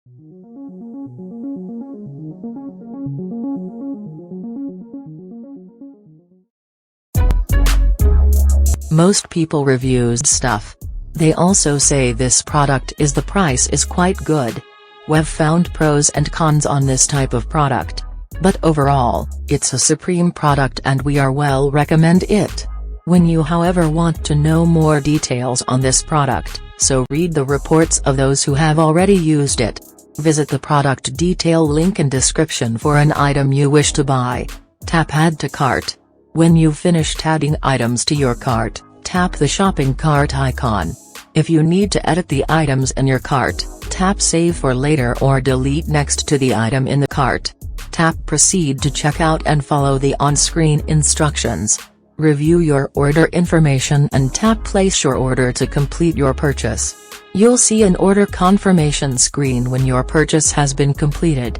Most people reviews stuff. They also say this product is the price is quite good. We've found pros and cons on this type of product. But overall, it's a supreme product and we are well recommend it. When you however want to know more details on this product, so read the reports of those who have already used it. Visit the product detail link in description for an item you wish to buy. Tap add to cart. When you've finished adding items to your cart, tap the shopping cart icon. If you need to edit the items in your cart, tap save for later or delete next to the item in the cart. Tap proceed to checkout and follow the on-screen instructions. Review your order information and tap place your order to complete your purchase. You'll see an order confirmation screen when your purchase has been completed.